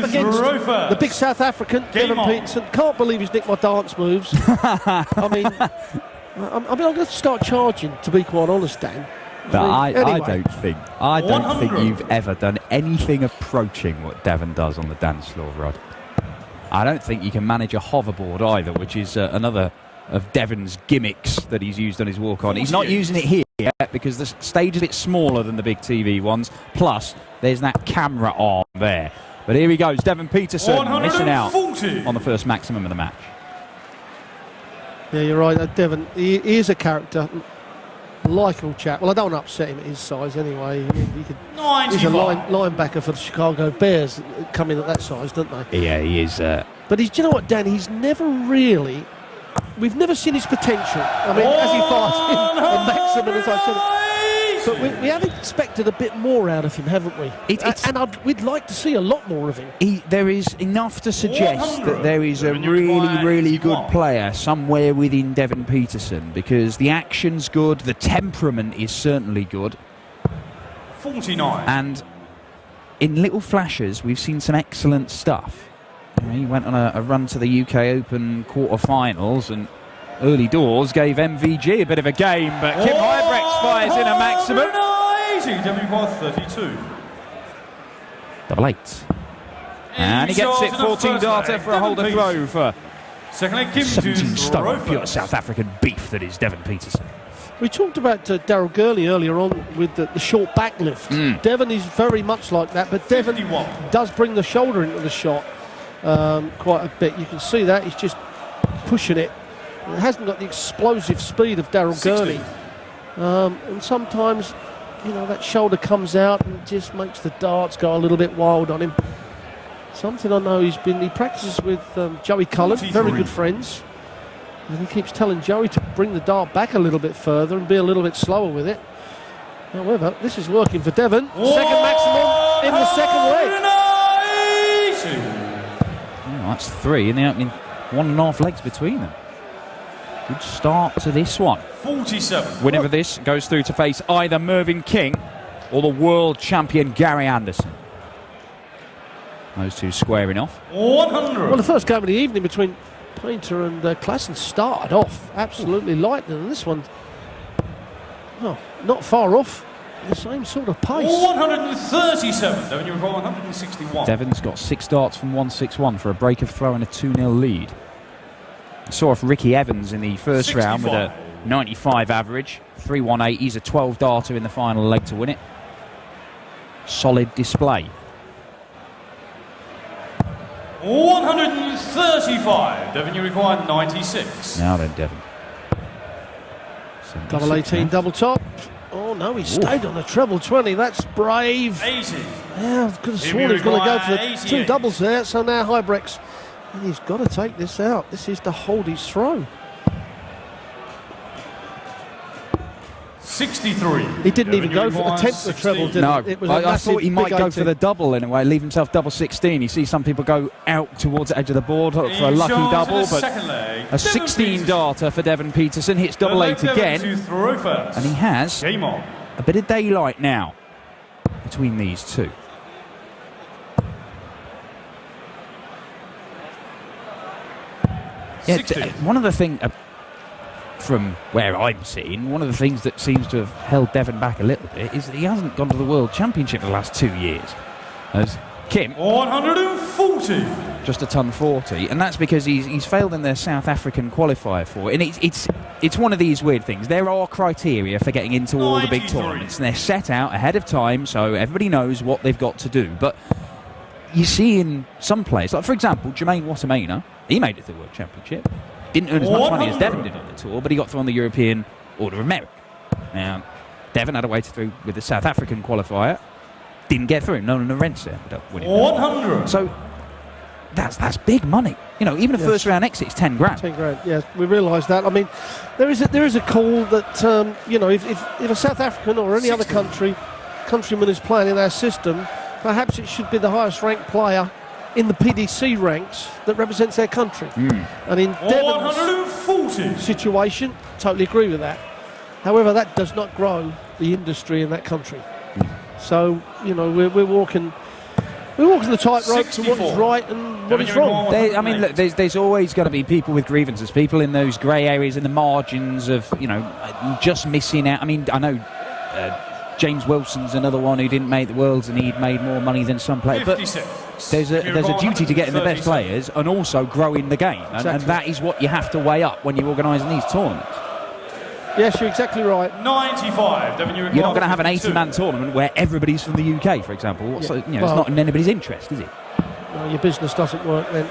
up against the big South African, Devon Petersen. Can't believe he's nicked my dance moves. I mean, I'm going to start charging, to be quite honest, Dan. But anyway. I don't think you've ever done anything approaching what Devon does on the dance floor, Rod. I don't think you can manage a hoverboard either, which is another of Devon's gimmicks that he's used on his walk-on. He's not using it here yet because the stage is a bit smaller than the big TV ones. Plus, there's that camera arm there. But here he goes, Devon Petersen missing out on the first maximum of the match. Yeah, you're right, Devon. He is a character. Likeable chap. Well, I don't want to upset him at his size anyway. He's a linebacker for the Chicago Bears, coming at that size, don't they? Yeah, he is. But do you know what, Dan? He's never really... We've never seen his potential. I mean, as he fires a maximum, as I said. But we have expected a bit more out of him, haven't we? We'd like to see a lot more of him. There is enough to suggest that there is a really good player somewhere within Devon Petersen, because the action's good, the temperament is certainly good. 49. And in little flashes, we've seen some excellent stuff. He went on a run to the UK Open quarter-finals and early doors gave MVG a bit of a game, but Kim Huybrechts fires in a maximum. 32. Double eight. And he gets it, 14 darter for a holder throw for 17 stone pure South African beef that is Devon Petersen. We talked about Daryl Gurley earlier on with the short back lift. Devon is very much like that, but Devon does bring the shoulder into the shot quite a bit. You can see that he's just pushing it. It hasn't got the explosive speed of Daryl Gurley, and sometimes, you know, that shoulder comes out and just makes the darts go a little bit wild on him. Something I know he practices with Joey Cullen, very good friends, and he keeps telling Joey to bring the dart back a little bit further and be a little bit slower with it. However, this is working for Devon. Second maximum in the second leg. That's three in the opening 1.5 legs between them. Good start to this one. 47. Winner of this goes through to face either Mervyn King or the world champion Gary Anderson. Those two squaring off. 100. Well, the first game of the evening between Painter and Klassen started off absolutely lightning, and this one, well, not far off the same sort of pace. 137. Devon, you're 161. Devon's got 6 darts from 161 for a break of throw and a 2-0 lead. Saw off Ricky Evans in the first 65. round with a 95 average, 3-1-8. He's a 12 darter in the final leg to win it. Solid display. 135. Devon, you require 96. Now then, Devon. Double 18, double top. Oh no, he stayed on the treble 20. That's brave. 80. Yeah, I could have sworn he was going to go for the 2 doubles there. So now Huybrechts, and he's got to take this out. This is to hold his throw. 63. He didn't even go for the 10th of the treble, did No, he? It was I thought he might go 18. for the double in a way, leave himself double 16. You see some people go out towards the edge of the board for a lucky double, but a 16 darter for Devon Petersen hits double 8 again, and he has a bit of daylight now between these two. Yeah, one of the things from where I'm sitting, one of the things that seems to have held Devon back a little bit is that he hasn't gone to the World Championship in the last 2 years. As Kim, 140, just a ton 40, and that's because he's failed in the South African qualifier for it. And it's one of these weird things. There are criteria for getting into all the big tournaments, and they're set out ahead of time, so everybody knows what they've got to do. But you see in some players, like for example, Jermaine Wattimena, he made it to the World Championship. Didn't earn as much money as Devon did on the tour, but he got through on the European Order of Merit. Now, Devon had a way through with the South African qualifier. Didn't get through. Nolan Lorenz ended up winning. 100. So that's big money. You know, even a first round exit is 10 grand. 10 grand. Yeah, we realise that. I mean, there is a call that you know, if a South African or any other countryman is playing in our system, perhaps it should be the highest ranked player in the PDC ranks that represents their country. And in Devon's situation, totally agree with that. However, that does not grow the industry in that country. So, you know, we're walking We walk in the tightrope to what is 64. right and what is wrong. I mean, look, there's always going to be people with grievances, people in those grey areas, in the margins of, you know, just missing out. I mean, I know James Wilson's another one who didn't make the Worlds and he'd made more money than some players. But there's a duty to getting the best players and also growing the game. And that is what you have to weigh up when you're organising these tournaments. Yes, you're exactly right. 95. Devon, you're not going to have an 80-man tournament where everybody's from the UK, for example. Yeah. So, you know, it's not in anybody's interest, is it? No, your business doesn't work then.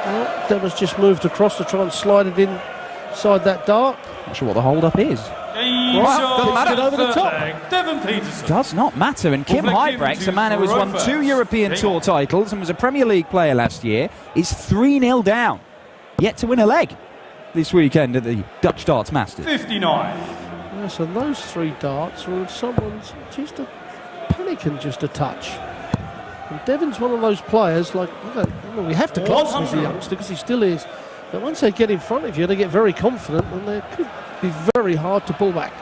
Well, Devon's just moved across to try and slide it inside that dart. Not sure what the hold-up is. Doesn't matter. Over the top. Devon Petersen. Does not matter. And Kim Huybrechts, a man who has won 2 European Tour titles and was a Premier League player last year, is 3-0 down. Yet to win a leg this weekend at the Dutch Darts Masters. 59. Yes, and those 3 darts were someone's just a panicking, just a touch. And Devon's one of those players, like, we have to class him as a youngster because he still is. But once they get in front of you, they get very confident and they could be very hard to pull back.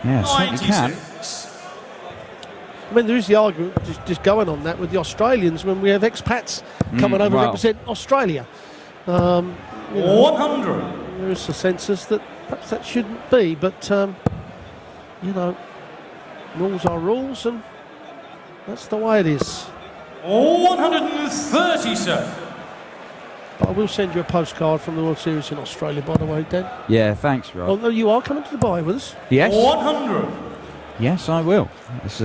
Yeah, certainly can. I mean, there is the argument just going on that with the Australians when we have expats coming over to represent Australia. 100. There is a census that perhaps that shouldn't be, but, you know, rules are rules and that's the way it is. 137. But I will send you a postcard from the World Series in Australia, by the way, Dan. Yeah, thanks, Rob. Oh, no, you are coming to Dubai with us? Yes. 100. Yes, I will. It's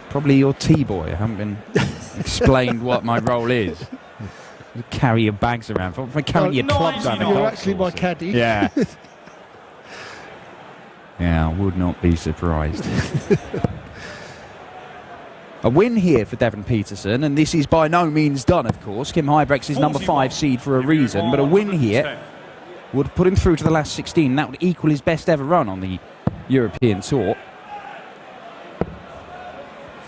probably your T-boy. I haven't been explained what my role is. You carry your bags around. For carrying your clubs around the golf You're actually my caddy. Yeah. Yeah, I would not be surprised. A win here for Devon Petersen, and this is by no means done, of course. Kim Huybrechts is number 5 seed for a reason, but a win here would put him through to the last 16. That would equal his best ever run on the European Tour.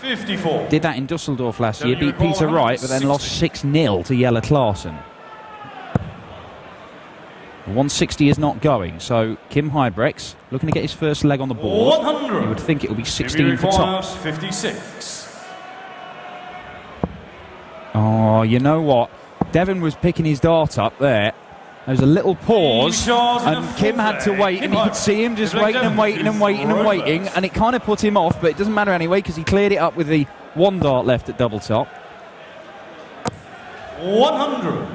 54. Did that in Dusseldorf last year, beat Peter Wright, but then lost 6-0 to Jelle Klaassen. 160 is not going, so Kim Huybrechts looking to get his first leg on the board. 100. You would think it would be 16 for tops. 56. Oh, you know what? Devon was picking his dart up there. There was a little pause, and Kim had to wait, and you could see him just waiting and waiting and waiting and waiting, and it kind of put him off, but it doesn't matter anyway because he cleared it up with the 1 dart left at double top. 100.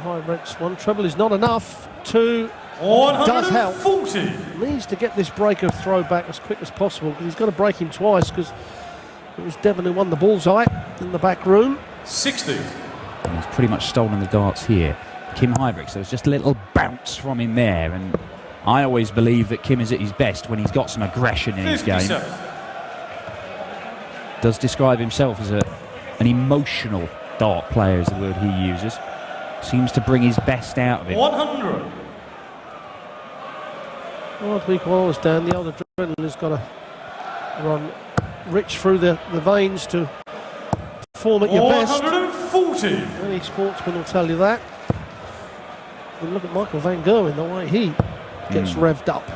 Huybrechts, 1 treble is not enough. 2 does help. 140. Needs to get this breaker throw back as quick as possible because he's got to break him twice because it was Devon who won the bullseye in the back room. 60. And he's pretty much stolen the darts here. Kim Huybrechts, there was just a little bounce from him there, and I always believe that Kim is at his best when he's got some aggression in his game. Does describe himself as an emotional dart player, is the word he uses. Seems to bring his best out of him. 100. Well, to be quite honest, Dan, the old adrenaline has got to run rich through the veins to perform at your best. 140. Any sportsman will tell you that. And look at Michael van Gerwen, the way he gets revved up.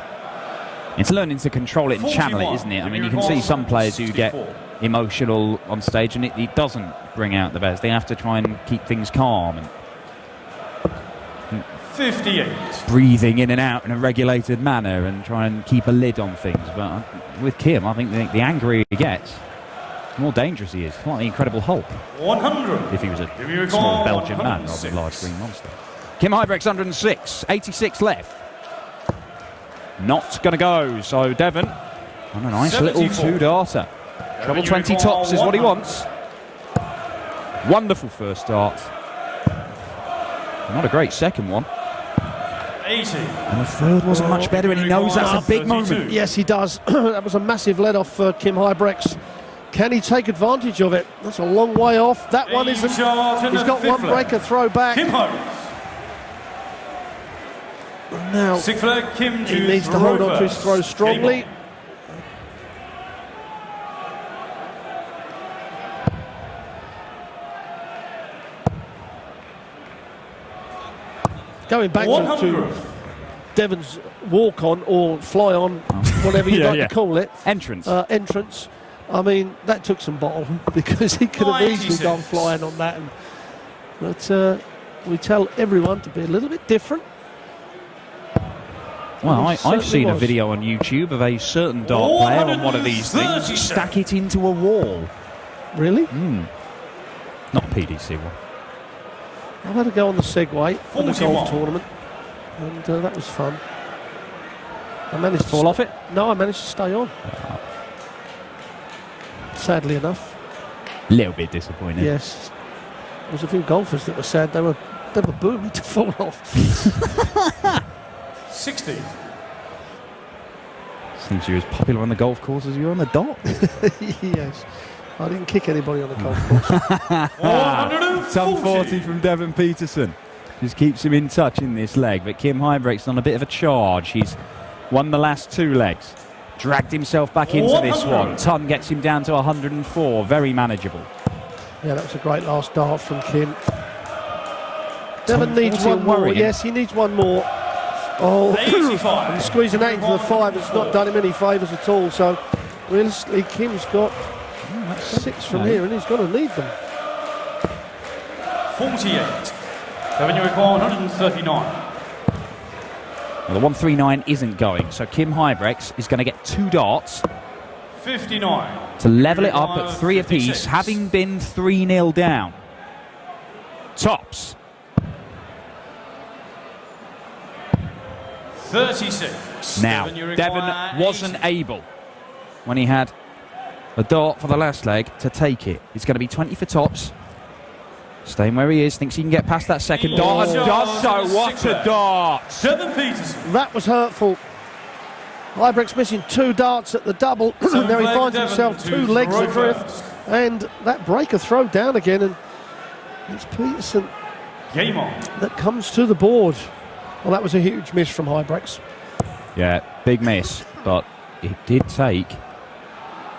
It's learning to control it and channel it, isn't it? I mean, you can see some players who get emotional on stage and it doesn't bring out the best. They have to try and keep things calm and 58. breathing in and out in a regulated manner and try and keep a lid on things. But with Kim, I think the angrier he gets, the more dangerous he is. Like the Incredible Hulk. 100. If he was a small Belgian man rather than a large green monster. Kim Huybrechts 106, 86 left. Not going to go, so Devon on a nice 74. Little 2-darter. Treble 20 tops is what he wants. Wonderful first dart. Not a great second one. 80. And the third wasn't much better, and he knows that's a big moment. Yes, he does. That was a massive let-off for Kim Huybrechts. Can he take advantage of it? That's a long way off. That one isn't. He's got 1 breaker throw back. Kim Huybrechts. Now, Sixth flag, Kim he needs to hold on to his throw strongly. going back to 100. Devon's walk-on or fly-on, whatever you'd like to call it. Entrance. Entrance. I mean, that took some bottle because he could have easily 96. gone flying on that. But we tell everyone to be a little bit different. Well, It I've seen a was. video on YouTube of a certain dart player on one of these things 137. stack it into a wall. Really? Not a PDC one. I've had to go on the Segway in the 41. golf tournament, and that was fun. I managed to Fall off it? No, I managed to stay on. Sadly enough, A little bit disappointing. yes. There was a few golfers that were sad. They were booing to fall off. 60. Seems you're as popular on the golf course as you are on the dot. Yes. I didn't kick anybody on the golf course. 140. Some 40 from Devon Petersen. Just keeps him in touch in this leg. But Kim Huybrechts on a bit of a charge. He's won the last 2 legs. Dragged himself back into this 100. one. Ton gets him down to 104. Very manageable. Yeah, that was a great last dart from Kim. Devon needs 40 one more. worrying. Yes, he needs one more. Oh, 85. and squeezing that into the 5 has not done him any favours at all. So, realistically, Kim's got 6 from here, and he's going to need them. 48. Devon, you require 139. Well, the 139 isn't going. So Kim Huybrechts is going to get 2 darts 59. to level it up Require at 3 apiece, 56. having been 3-0 down. Tops. 36. Now, Devon, you require Devon wasn't 80. able, when he had a dart for the last leg, to take it. It's going to be 20 for tops. Staying where he is, thinks he can get past that second dart, and does so. What a dart! Devon Petersen. That was hurtful. Huybrechts missing 2 darts at the double. So Now he flag finds Devon himself to 2 legs throw adrift. first. And that breaker throw down again. And it's Petersen Game on. that comes to the board. Well, that was a huge miss from Huybrechts. Yeah, big miss, but it did take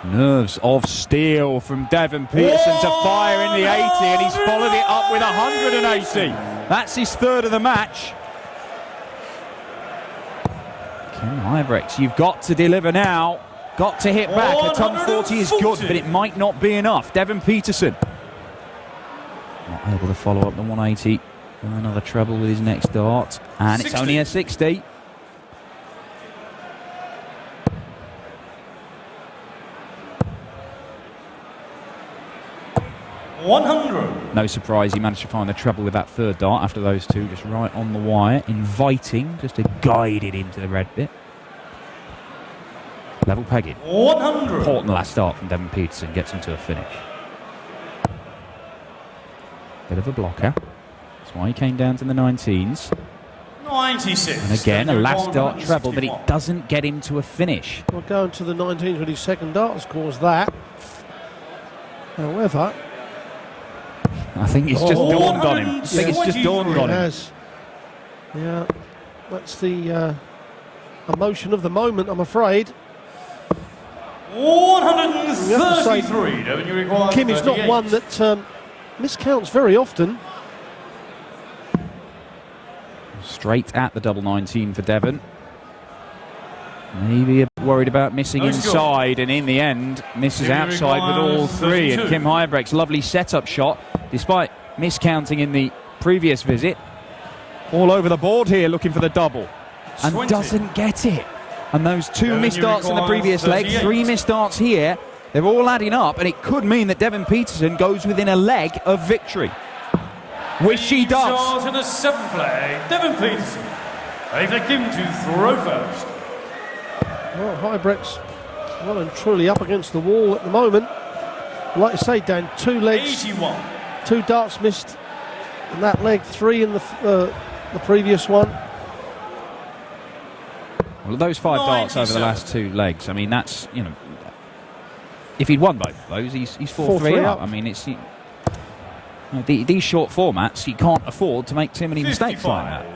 nerves of steel from Devon Petersen to fire in the 80, and he's followed it up with 180. That's his 3rd of the match. Kim Huybrechts, you've got to deliver now. Got to hit back. A ton 40 is good, but it might not be enough. Devon Petersen not able to follow up the 180 with another treble with his next dart, and 60. it's only a 60. No surprise he managed to find the treble with that 3rd dart after those 2 just right on the wire, inviting just to guide it into the red bit. Level pegging. 100. Important last dart from Devon Petersen gets him to a finish. Bit of a blocker. That's why he came down to the 19s. 96. And again, a Devon, you last require dart treble, but it 161. doesn't get him to a finish. Well, going to the 19s with his 2nd dart has caused that. However, I think it's just dawned on him. I think it's just dawned it on him. has. Yeah, that's the emotion of the moment, I'm afraid. 133. Devon, you require Kim is not 38. one that miscounts very often. Straight at the double 19 for Devon. Maybe a bit worried about missing No score. inside, and in the end misses Here outside with all requires 3. And 32. Kim Huybrechts, lovely setup shot, despite miscounting in the previous visit. All over the board here, looking for the double, and 20. doesn't get it. And those 2 Devon, missed you darts in the require previous leg, 38. 3 missed darts here. They're all adding up, and it could mean that Devon Petersen goes within a leg of victory. Which she does. Start in the 7th flag. Devon Petersen. Ready for Kim to throw first. Well, Huybrechts well and truly up against the wall at the moment. Like you say, Dan, 2 legs, 81. 2 darts missed in that leg, 3 in the previous one. Well, those 5 darts over the 97. last 2 legs, I mean, that's, you know, if he'd won both of those, he's 4-3 4-3 up. up. I mean, it's these short formats, you can't afford to make too many mistakes like that.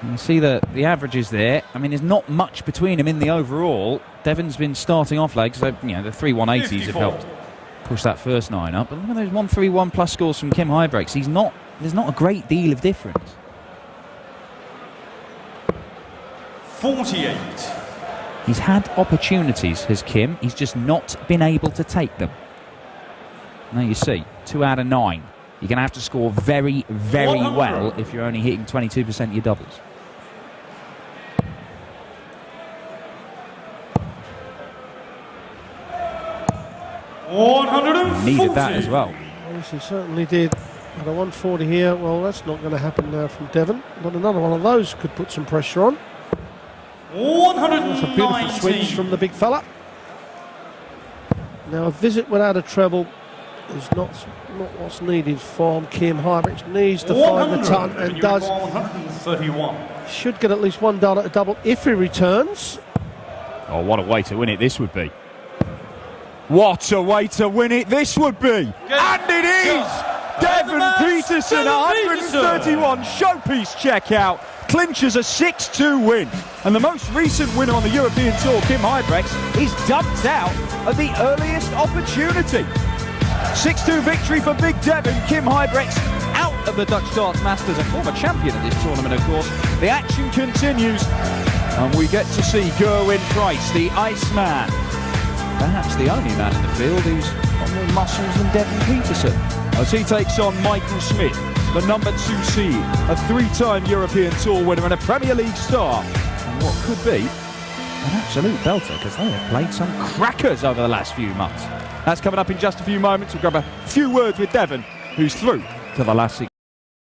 You see the averages there. I mean, there's not much between them in the overall. Devon's been starting off legs, so, you know, the 3 180s have 54. helped push that first 9 up. But look at those 131 plus scores from Kim Huybrechts. There's not a great deal of difference. 48. He's had opportunities, has Kim. He's just not been able to take them. Now you see, 2 out of 9. You're going to have to score very, very well if you're only hitting 22% of your doubles. Needed that as well. Yes, he certainly did. At a 140 here, well, that's not going to happen now from Devon. But another one of those could put some pressure on. 119. That's a beautiful switch from the big fella. Now, a visit without a treble is not what's needed from Kim. Huybrechts needs to find the ton and does. 131. Should get at least $1 at a double if he returns. Oh, what a way to win it this would be. What a way to win it this would be. And it is! Devon Petersen, 131 showpiece checkout, clinches a 6-2 win. And the most recent winner on the European Tour, Kim Huybrechts, is dumped out at the earliest opportunity. 6-2 victory for Big Devon. Kim Huybrechts out of the Dutch Darts Masters, a former champion of this tournament, of course. The action continues, and we get to see Gerwyn Price, the Iceman. Perhaps the only man in the field who's got more muscles than Devon Petersen, as he takes on Michael Smith, the number 2 seed, a 3-time European Tour winner and a Premier League star, and what could be an absolute belter, because they have played some crackers over the last few months. That's coming up in just a few moments. We'll grab a few words with Devon, who's through to the last 16.